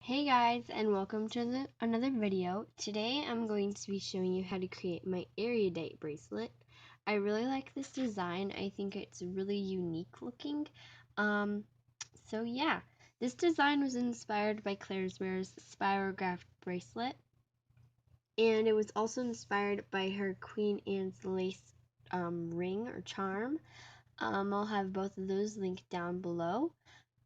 Hey guys, and welcome to another video. Today I'm going to be showing you how to create my Erudite bracelet. I really like this design. I think it's really unique looking. So yeah, this design was inspired by Claire's Spirograph Bracelet, and it was also inspired by her Queen Anne's lace ring or charm. I'll have both of those linked down below.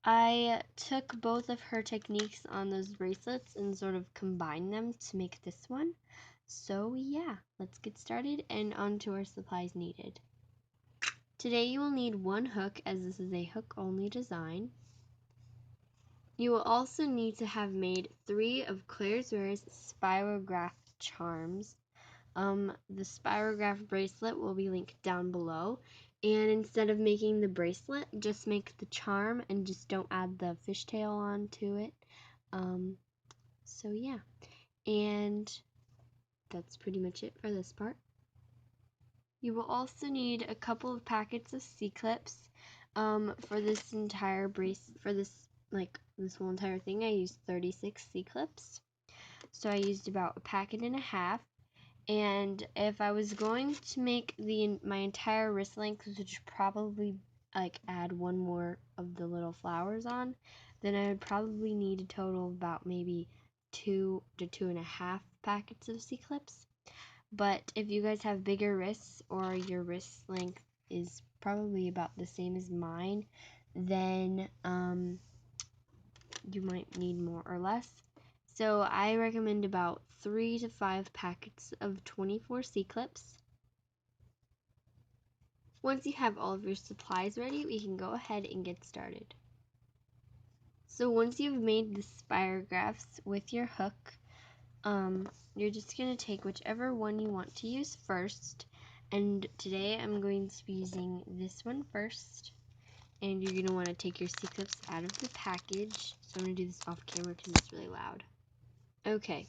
I took both of her techniques on those bracelets and sort of combined them to make this one. So yeah, let's get started and onto our supplies needed. Today you will need one hook, as this is a hook only design. You will also need to have made 3 of Claire's Spirograph charms. The Spirograph bracelet will be linked down below. And instead of making the bracelet, just make the charm and just don't add the fishtail onto it. So yeah, and that's pretty much it for this part. You will also need a couple of packets of C-clips. For this entire this whole entire thing, I used 36 C-clips. So I used about a packet and a half. And if I was going to make my entire wrist length, which probably add one more of the little flowers on, then I would probably need a total of about maybe 2 to 2.5 packets of C-clips. But if you guys have bigger wrists or your wrist length is probably about the same as mine, then you might need more or less. So I recommend about 3 to 5 packets of 24 C-clips. Once you have all of your supplies ready, we can go ahead and get started. So once you've made the spirographs with your hook, you're just going to take whichever one you want to use first. And today I'm going to be using this one first. And you're going to want to take your C-clips out of the package. So I'm going to do this off camera because it's really loud. Okay,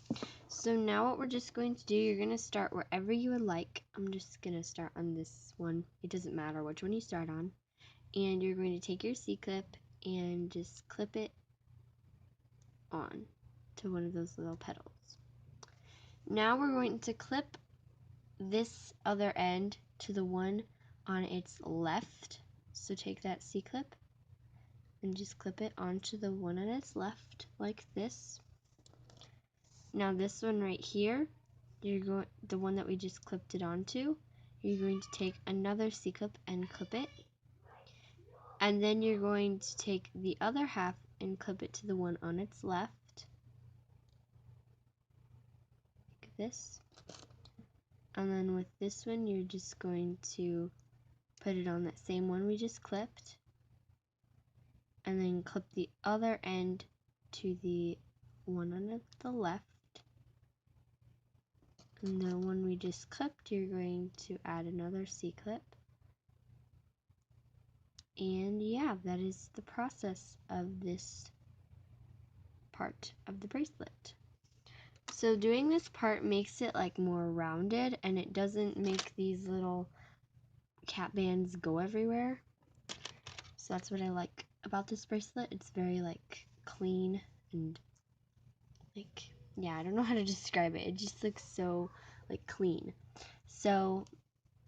so now what we're just going to do, you're going to start wherever you would like. I'm just going to start on this one. It doesn't matter which one you start on. And you're going to take your C-clip and just clip it on to one of those little petals. Now we're going to clip this other end to the one on its left. So take that C-clip and just clip it onto the one on its left like this. Now this one right here, the one that we just clipped it onto, you're going to take another C-clip and clip it. And then you're going to take the other half and clip it to the one on its left. Like this. And then with this one, you're just going to put it on that same one we just clipped. And then clip the other end to the one on the left. And the one we just clipped, you're going to add another C-clip. And yeah, that is the process of this part of the bracelet. So doing this part makes it more rounded, and it doesn't make these little cap bands go everywhere. So that's what I like about this bracelet. It's very clean and yeah, I don't know how to describe it. It just looks so clean. So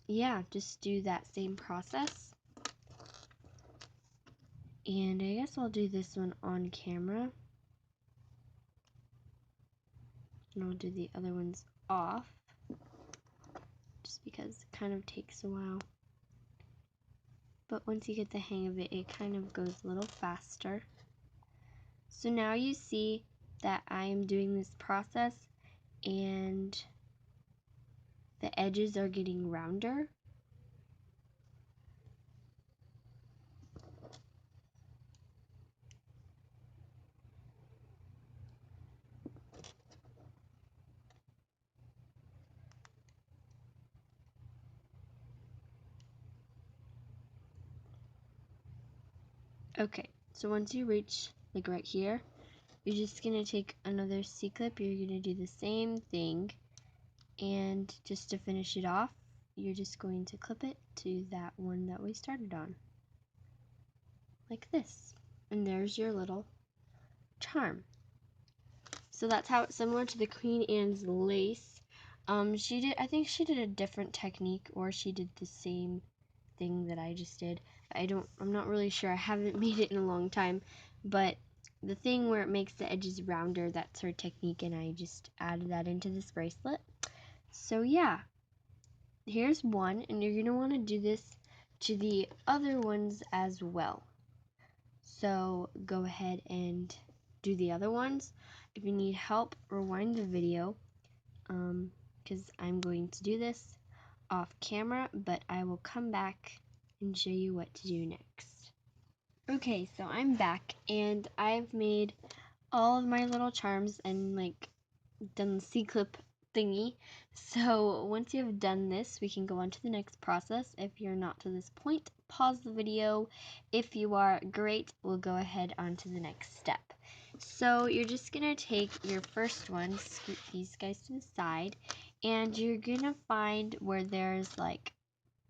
yeah, just do that same process. And I guess I'll do this one on camera. And I'll do the other ones off, just because it kind of takes a while. But once you get the hang of it, it kind of goes a little faster. So now you see that I am doing this process and the edges are getting rounder. Okay, so once you reach right here, you're just going to take another C-clip. You're going to do the same thing, and just to finish it off, you're just going to clip it to that one that we started on, like this. And there's your little charm. So that's how it's similar to the Queen Anne's lace. I think she did a different technique, or she did the same thing that I just did. I'm not really sure. I haven't made it in a long time, but the thing where it makes the edges rounder, that's her technique, and I just added that into this bracelet. So yeah, here's one, and you're gonna want to do this to the other ones as well. So go ahead and do the other ones. If you need help, rewind the video, because I'm going to do this off camera, but I will come back and show you what to do next. Okay, so I'm back, and I've made all of my little charms and like done the C-clip thingy. So once you have done this, we can go on to the next process. If you're not to this point, pause the video. If you are, great, we'll go ahead on to the next step. So you're just gonna take your first one, scoot these guys to the side, and you're gonna find where there's like,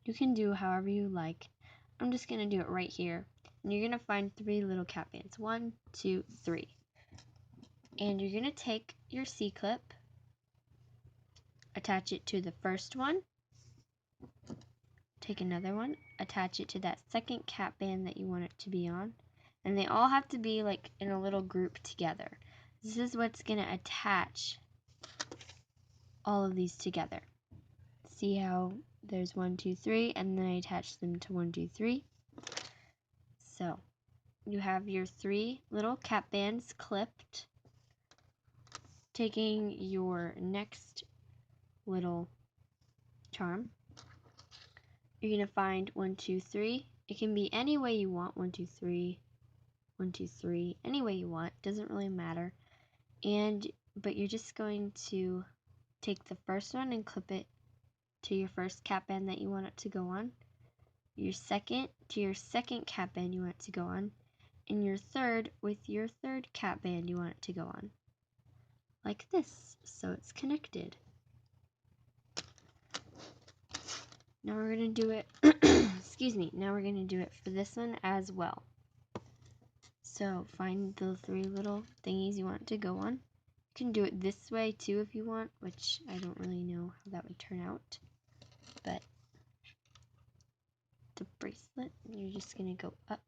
you can do however you like. I'm just gonna do it right here. And you're gonna find 3 little cap bands. 1, 2, 3. And you're gonna take your C-clip, attach it to the first one, take another one, attach it to that second cap band that you want it to be on, and they all have to be like in a little group together. This is what's gonna attach all of these together. See how there's 1, 2, 3, and then I attach them to 1, 2, 3. So you have your 3 little cap bands clipped. Taking your next little charm, you're gonna find 1, 2, 3. It can be any way you want. 1, 2, 3, 1, 2, 3, any way you want. Doesn't really matter. But you're just going to take the first one and clip it to your first cap band that you want it to go on. Your second to your second cap band you want it to go on, and your third with your third cap band you want it to go on. Like this, so it's connected. Now we're going to do it, excuse me, now we're going to do it for this one as well. So find the 3 little thingies you want it to go on. You can do it this way too if you want, which I don't really know how that would turn out. But the bracelet, you're just going to go up.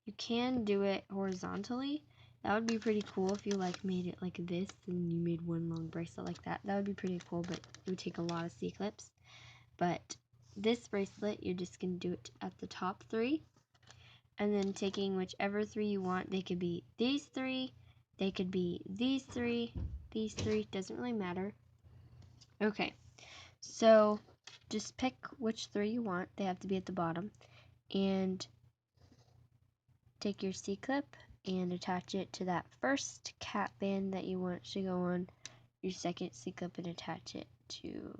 You can do it horizontally. That would be pretty cool if you like made it like this and you made one long bracelet like that. That would be pretty cool, but it would take a lot of C-clips. But this bracelet, you're just going to do it at the top 3. And then taking whichever 3 you want. They could be these 3. They could be these 3. These 3. Doesn't really matter. Okay. So just pick which 3 you want. They have to be at the bottom. And take your C-clip and attach it to that first cap band that you want to go on. Your second C-clip and attach it to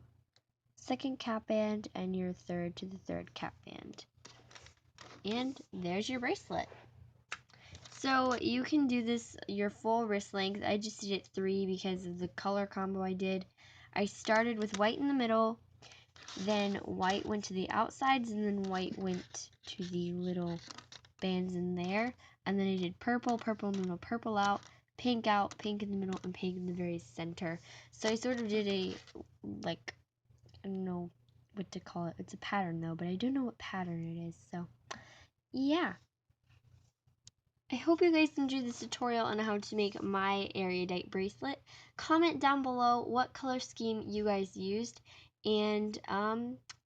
second cap band, and your third to the third cap band. And there's your bracelet. So you can do this your full wrist length. I just did it 3 because of the color combo I did. I started with white in the middle, then white went to the outsides, and then white went to the little bands in there. And then I did purple, purple in the middle, purple out, pink in the middle, and pink in the very center. So I sort of did a, like, I don't know what to call it. It's a pattern though, but I don't know what pattern it is. So yeah. I hope you guys enjoyed this tutorial on how to make my Erudite bracelet. Comment down below what color scheme you guys used. And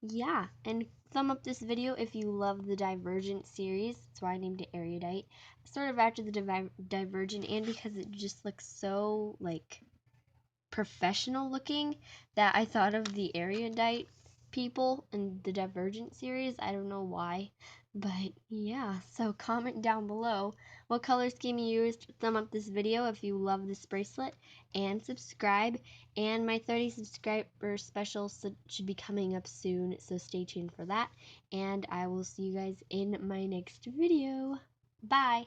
yeah, and thumb up this video if you love the Divergent series. That's why I named it Erudite. Sort of after the Divergent, and because it just looks so like professional looking that I thought of the Erudite people in the Divergent series. I don't know why, but yeah. So comment down below what color scheme you used. Thumb up this video if you love this bracelet, and subscribe. And my 30 subscriber special should be coming up soon, so stay tuned for that. And I will see you guys in my next video. Bye!